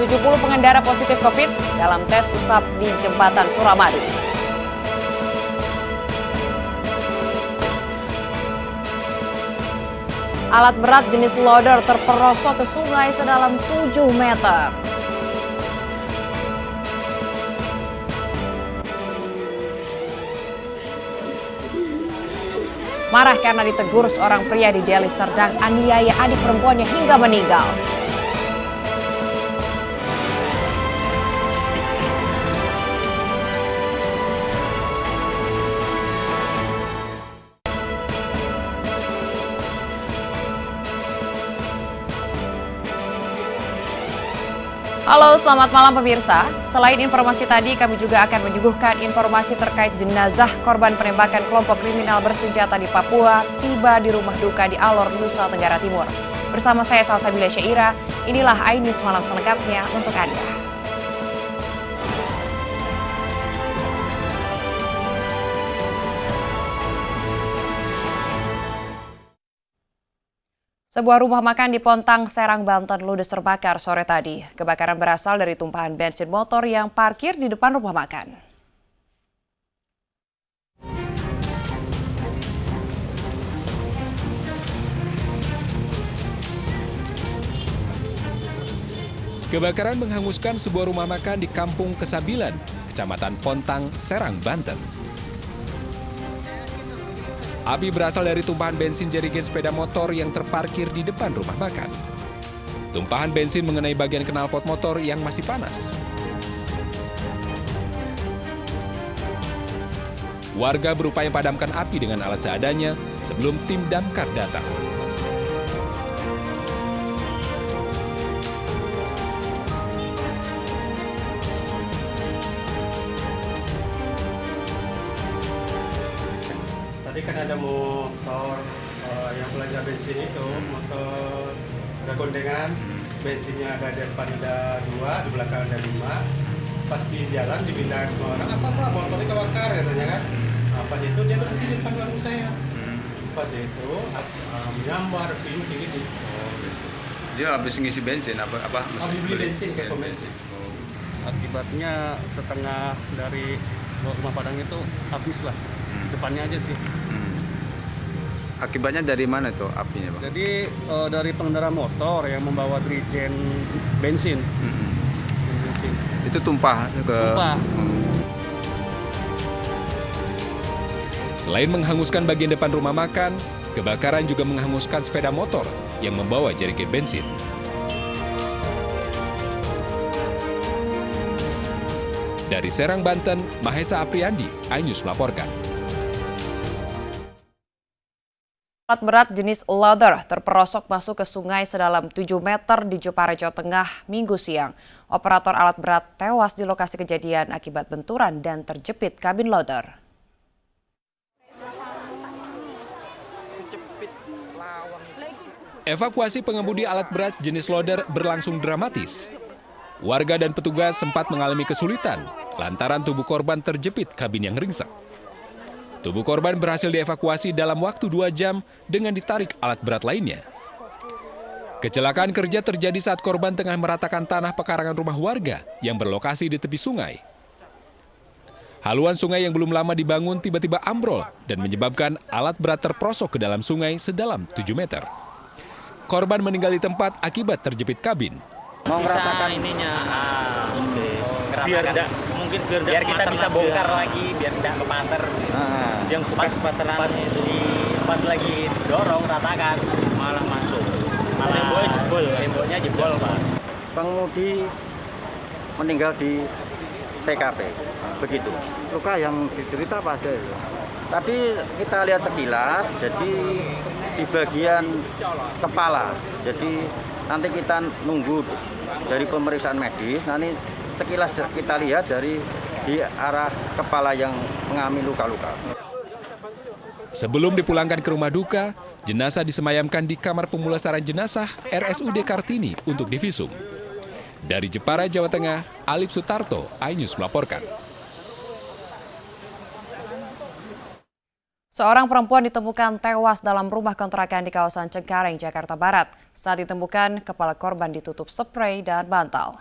70 pengendara positif COVID dalam tes usap di Jembatan Suramadu. Alat berat jenis loader terperosok ke sungai sedalam 7 meter. Marah karena ditegur seorang pria di Deli Serdang aniaya adik perempuannya hingga meninggal. Halo, selamat malam pemirsa. Selain informasi tadi, kami juga akan menyuguhkan informasi terkait jenazah korban penembakan kelompok kriminal bersenjata di Papua tiba di rumah duka di Alor, Nusa Tenggara Timur. Bersama saya Salsabila Syaira, inilah iNews Malam selengkapnya untuk Anda. Sebuah rumah makan di Pontang, Serang, Banten ludes terbakar sore tadi. Kebakaran berasal dari tumpahan bensin motor yang parkir di depan rumah makan. Kebakaran menghanguskan sebuah rumah makan di Kampung Kesabilan, Kecamatan Pontang, Serang, Banten. Api berasal dari tumpahan bensin jerigen sepeda motor yang terparkir di depan rumah makan. Tumpahan bensin mengenai bagian knalpot motor yang masih panas. Warga berupaya padamkan api dengan alat seadanya sebelum tim damkar datang. Tadi kan ada motor yang belanja bensin itu, motor ada gondengan, bensinnya ada di depan ada 2, di belakang ada 5. Pas di jalan dipindahin semua orang, apa motornya kebakar katanya kan. Pas itu dia berhenti di depan warung saya. Pas itu menyambar pintu gitu. Dia habis ngisi bensin apa? Habis beli bensin ke pom bensin. Akibatnya setengah dari rumah Padang itu habis lah. Depannya aja sih. Akibatnya dari mana tuh apinya, Bang? Jadi dari pengendara motor yang membawa dirijen bensin. Bensin. Itu tumpah ke... Tumpah. Selain menghanguskan bagian depan rumah makan, kebakaran juga menghanguskan sepeda motor yang membawa jerigen bensin. Dari Serang, Banten, Mahesa Apriandi, iNews melaporkan. Alat berat jenis loader terperosok masuk ke sungai sedalam 7 meter di Jepara, Jawa Tengah, Minggu siang. Operator alat berat tewas di lokasi kejadian akibat benturan dan terjepit kabin loader. Evakuasi pengemudi alat berat jenis loader berlangsung dramatis. Warga dan petugas sempat mengalami kesulitan lantaran tubuh korban terjepit kabin yang ringsek. Tubuh korban berhasil dievakuasi dalam waktu 2 jam dengan ditarik alat berat lainnya. Kecelakaan kerja terjadi saat korban tengah meratakan tanah pekarangan rumah warga yang berlokasi di tepi sungai. Haluan sungai yang belum lama dibangun tiba-tiba ambrol dan menyebabkan alat berat terperosok ke dalam sungai sedalam 7 meter. Korban meninggal di tempat akibat terjepit kabin. Mau ngeratakan ininya, biar kita bisa bongkar lagi, biar tidak kepater. Yang pas lagi dorong ratakan malah masuk, malah temboknya jebol Pak. Pengemudi meninggal di TKP, begitu. Luka yang diderita apa saja? Tadi kita lihat sekilas, jadi di bagian kepala. Jadi nanti kita nunggu dari pemeriksaan medis, nanti sekilas kita lihat dari di arah kepala yang mengalami luka-luka. Sebelum dipulangkan ke rumah duka, jenazah disemayamkan di kamar pemulasaran jenazah RSUD Kartini untuk divisum. Dari Jepara, Jawa Tengah, Alif Sutarto, iNews melaporkan. Seorang perempuan ditemukan tewas dalam rumah kontrakan di kawasan Cengkareng, Jakarta Barat. Saat ditemukan, kepala korban ditutup sprei dan bantal.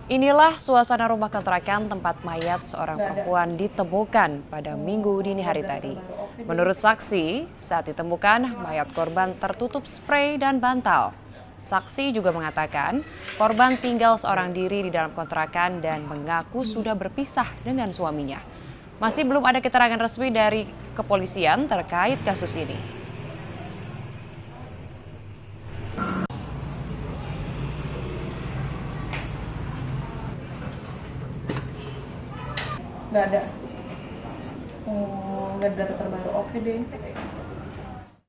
Inilah suasana rumah kontrakan tempat mayat seorang perempuan ditemukan pada Minggu dini hari tadi. Menurut saksi, saat ditemukan mayat korban tertutup sprei dan bantal. Saksi juga mengatakan korban tinggal seorang diri di dalam kontrakan dan mengaku sudah berpisah dengan suaminya. Masih belum ada keterangan resmi dari kepolisian terkait kasus ini. Nggak ada. Nggak ada data terbaru. Oke deh.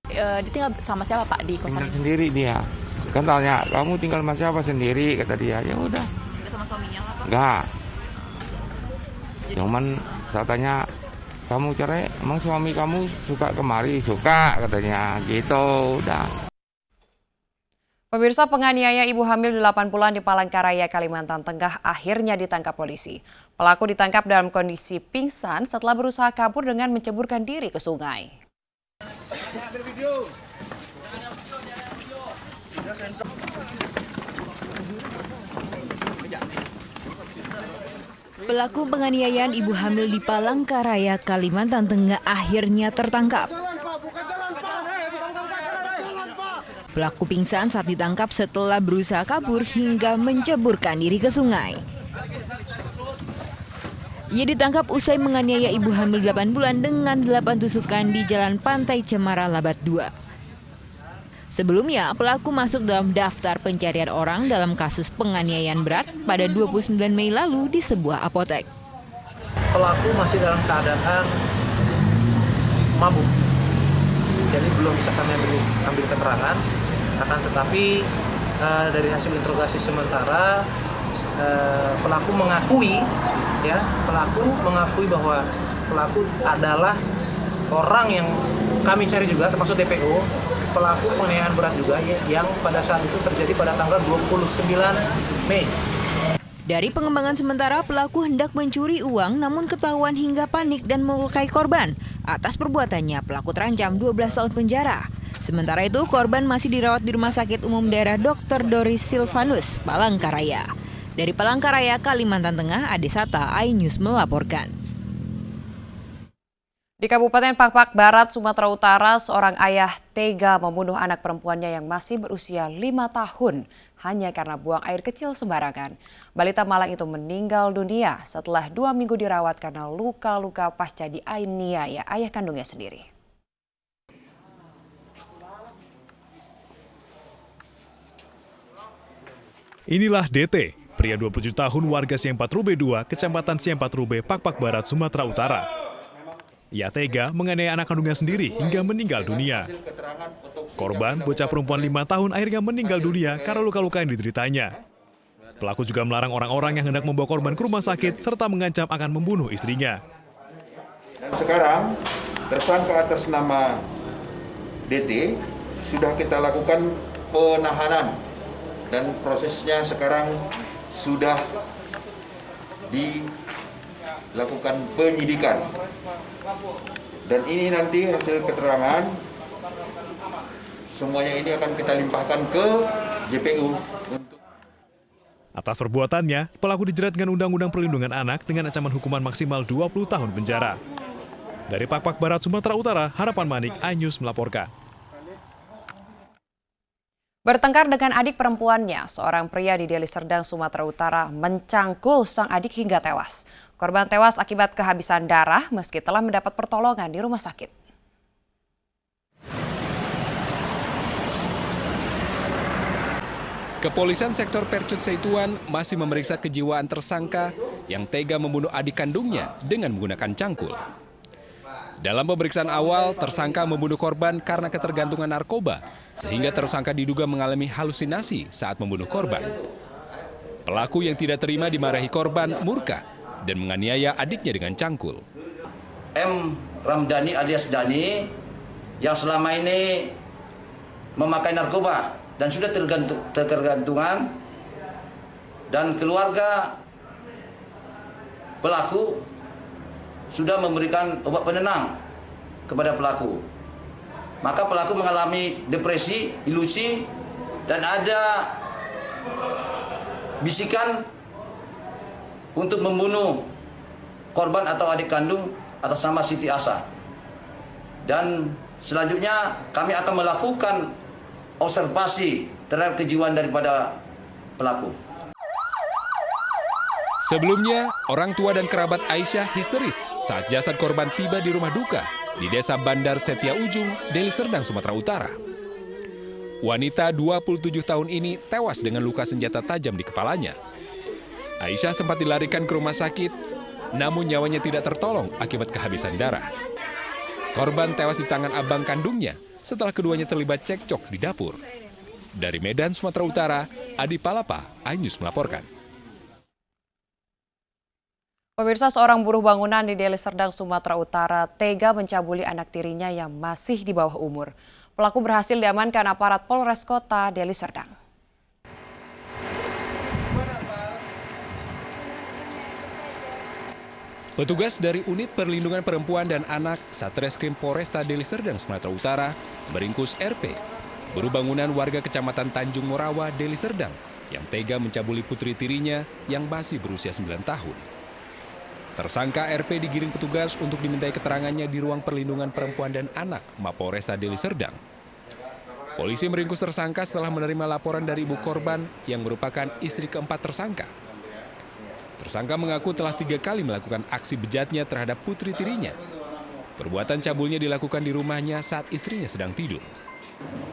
Dia tinggal sama siapa Pak di kosan? Tinggal sendiri dia. Kan tanya, kamu tinggal sama siapa? Sendiri, kata dia. Ya udah. Nggak sama suaminya apa? Enggak. Cuman saya tanya, kamu cerai, emang suami kamu suka kemari? Suka, katanya. Gitu, udah. Pemirsa, penganiaya ibu hamil 8 bulan di Palangkaraya, Kalimantan Tengah akhirnya ditangkap polisi. Pelaku ditangkap dalam kondisi pingsan setelah berusaha kabur dengan menceburkan diri ke sungai. Pelaku penganiayaan ibu hamil di Palangkaraya, Kalimantan Tengah akhirnya tertangkap. Pelaku pingsan saat ditangkap setelah berusaha kabur hingga menceburkan diri ke sungai. Ia ditangkap usai menganiaya ibu hamil 8 bulan dengan 8 tusukan di Jalan Pantai Cemara, Labat 2. Sebelumnya, pelaku masuk dalam daftar pencarian orang dalam kasus penganiayaan berat pada 29 Mei lalu di sebuah apotek. Pelaku masih dalam keadaan mabuk, jadi belum bisa kami ambil keterangan. Akan tetapi dari hasil interogasi sementara pelaku mengakui bahwa pelaku adalah orang yang kami cari juga, termasuk DPO, pelaku penganiayaan berat juga yang pada saat itu terjadi pada tanggal 29 Mei. Dari pengembangan sementara, pelaku hendak mencuri uang namun ketahuan hingga panik dan melukai korban. Atas perbuatannya, pelaku terancam 12 tahun penjara. Sementara itu, korban masih dirawat di Rumah Sakit Umum Daerah Dr. Doris Silvanus, Palangkaraya. Dari Palangkaraya, Kalimantan Tengah, Adesata, iNews melaporkan. Di Kabupaten Pakpak Barat, Sumatera Utara, seorang ayah tega membunuh anak perempuannya yang masih berusia 5 tahun hanya karena buang air kecil sembarangan. Balita malang itu meninggal dunia setelah 2 minggu dirawat karena luka-luka pasca dianiaya ayah kandungnya sendiri. Inilah DT, pria 27 tahun warga Siempat Rube 2, Kecamatan Siempat Rube, Pakpak Barat, Sumatera Utara. Ia tega menganiaya anak kandungnya sendiri hingga meninggal dunia. Korban, bocah perempuan 5 tahun akhirnya meninggal dunia karena luka-luka yang dideritanya. Pelaku juga melarang orang-orang yang hendak membawa korban ke rumah sakit serta mengancam akan membunuh istrinya. Dan sekarang, tersangka atas nama DT sudah kita lakukan penahanan dan prosesnya sekarang sudah dilakukan penyidikan. Dan ini nanti hasil keterangan semuanya ini akan kita limpahkan ke JPU. Atas perbuatannya, pelaku dijerat dengan Undang-Undang Perlindungan Anak dengan ancaman hukuman maksimal 20 tahun penjara. Dari Pakpak Barat, Sumatera Utara, Harapan Manik, iNews melaporkan. Bertengkar dengan adik perempuannya, seorang pria di Deli Serdang, Sumatera Utara mencangkul sang adik hingga tewas. Korban tewas akibat kehabisan darah meski telah mendapat pertolongan di rumah sakit. Kepolisian sektor Percut Seituan masih memeriksa kejiwaan tersangka yang tega membunuh adik kandungnya dengan menggunakan cangkul. Dalam pemeriksaan awal, tersangka membunuh korban karena ketergantungan narkoba, sehingga tersangka diduga mengalami halusinasi saat membunuh korban. Pelaku yang tidak terima dimarahi korban murka dan menganiaya adiknya dengan cangkul. M. Ramdhani alias Dhani yang selama ini memakai narkoba dan sudah tergantungan, dan keluarga pelaku sudah memberikan obat penenang kepada pelaku. Maka pelaku mengalami depresi, ilusi, dan ada bisikan untuk membunuh korban atau adik kandung atas nama Siti Asa. Dan selanjutnya kami akan melakukan observasi terhadap kejiwaan daripada pelaku. Sebelumnya, orang tua dan kerabat Aisyah histeris saat jasad korban tiba di rumah duka di Desa Bandar Setia Ujung, Deli Serdang, Sumatera Utara. Wanita 27 tahun ini tewas dengan luka senjata tajam di kepalanya. Aisyah sempat dilarikan ke rumah sakit, namun nyawanya tidak tertolong akibat kehabisan darah. Korban tewas di tangan abang kandungnya setelah keduanya terlibat cekcok di dapur. Dari Medan, Sumatera Utara, Adi Palapa, iNews melaporkan. Pemirsa, seorang buruh bangunan di Deli Serdang, Sumatera Utara tega mencabuli anak tirinya yang masih di bawah umur. Pelaku berhasil diamankan aparat Polres Kota Deli Serdang. Petugas dari Unit Perlindungan Perempuan dan Anak Satreskrim Polresta Deli Serdang, Sumatera Utara meringkus RP, buruh bangunan warga Kecamatan Tanjung Morawa, Deli Serdang, yang tega mencabuli putri tirinya yang masih berusia 9 tahun. Tersangka RP digiring petugas untuk dimintai keterangannya di Ruang Perlindungan Perempuan dan Anak Mapolresta Deli Serdang. Polisi meringkus tersangka setelah menerima laporan dari ibu korban yang merupakan istri keempat tersangka. Tersangka mengaku telah 3 kali melakukan aksi bejatnya terhadap putri tirinya. Perbuatan cabulnya dilakukan di rumahnya saat istrinya sedang tidur.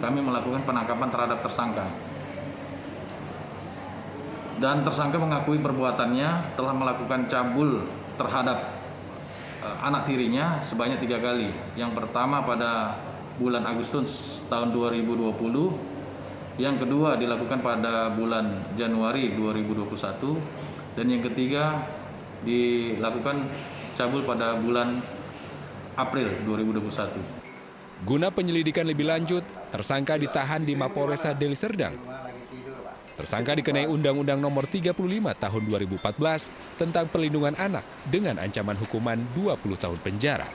Kami melakukan penangkapan terhadap tersangka. Dan tersangka mengakui perbuatannya telah melakukan cabul terhadap anak tirinya sebanyak 3 kali. Yang pertama pada bulan Agustus tahun 2020, yang kedua dilakukan pada bulan Januari 2021, dan yang ketiga dilakukan cabul pada bulan April 2021. Guna penyelidikan lebih lanjut, tersangka ditahan di Mapolresta Deli Serdang. Tersangka dikenai Undang-Undang Nomor 35 Tahun 2014 tentang Perlindungan Anak dengan ancaman hukuman 20 tahun penjara.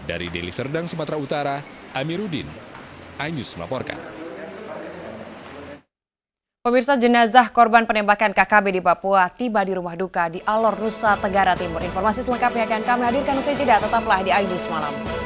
Dari Deli Serdang, Sumatera Utara, Amiruddin, iNews melaporkan. Pemirsa, jenazah korban penembakan KKB di Papua tiba di rumah duka di Alor, Nusa Tenggara Timur. Informasi selengkapnya akan kami hadirkan usai jeda. Tetaplah di iNews Malam.